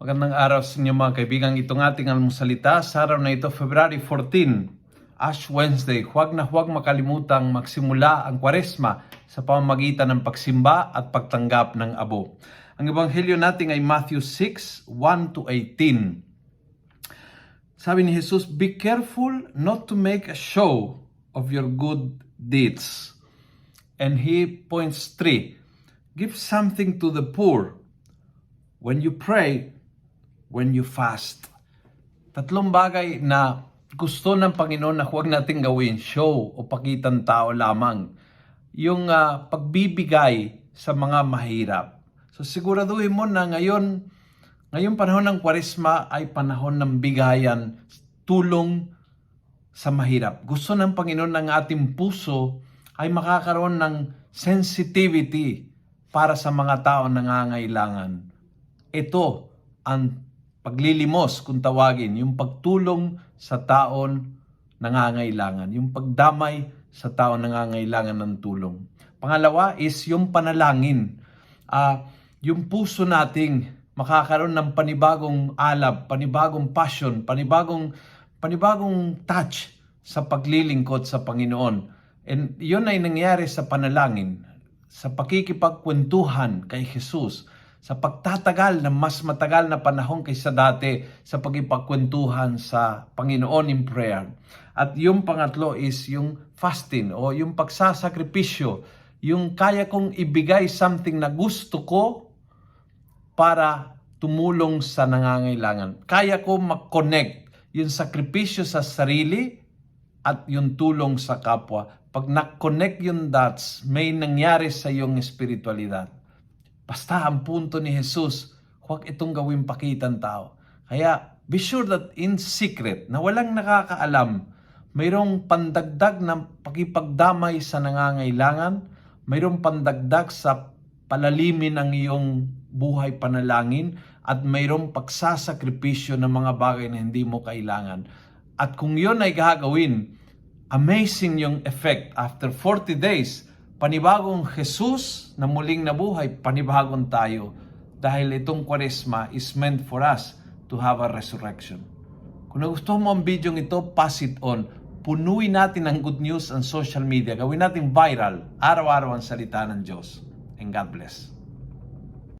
Magandang araw sa inyo mga kaibigan. Itong ating almusalita sa araw na ito, February 14, Ash Wednesday. Huwag makalimutang magsimula ang Kwaresma sa pamamagitan ng pagsimba at pagtanggap ng abo. Ang ebanghelyo natin ay Matthew 6, 1-18. Sabi ni Jesus, "Be careful not to make a show of your good deeds." And he points 3. "Give something to the poor when you pray, when you fast." Tatlong bagay na gusto ng Panginoon na huwag natin gawin, show o pakitang tao lamang. Yung pagbibigay sa mga mahirap. So siguraduhin mo na ngayong panahon ng Kwaresma ay panahon ng bigayan, tulong sa mahirap. Gusto ng Panginoon ng ating puso ay makakaroon ng sensitivity para sa mga tao nangangailangan. Ito ang paglilimos kung tawagin, yung pagtulong sa taon nangangailangan, yung pagdamay sa taon nangangailangan ng tulong. Pangalawa is yung panalangin. Yung puso nating makakaroon ng panibagong alab, panibagong passion, panibagong touch sa paglilingkod sa Panginoon. And yun ay nangyari sa panalangin, sa pakikipagkwentuhan kay Jesus, sa pagtatagal na mas matagal na panahon kaysa dati sa pagkipagkwentuhan sa Panginoon in prayer. At yung pangatlo is yung fasting o yung pagsasakripisyo, yung kaya kong ibigay something na gusto ko para tumulong sa nangangailangan. Kaya ko mag-connect yung sakripisyo sa sarili at yung tulong sa kapwa. Pag na-connect yung dots, may nangyari sa iyong espiritualidad. Basta ang punto ni Jesus, huwag itong gawing pakitang tao. Kaya be sure that in secret, na walang nakakaalam, mayroong pandagdag na pakipagdamay sa nangangailangan, mayroong pandagdag sa palalimin ang iyong buhay panalangin, at mayroong pagsasakripisyo ng mga bagay na hindi mo kailangan. At kung yun ay gagawin, amazing yung effect. After 40 days, panibagong Jesus na muling nabuhay, panibagong tayo. Dahil itong Kwaresma is meant for us to have a resurrection. Kung nagustuhan mo ang video ito, pass it on. Punuin natin ang good news ang social media. Gawin natin viral, araw-araw ang salita ng Diyos. And God bless.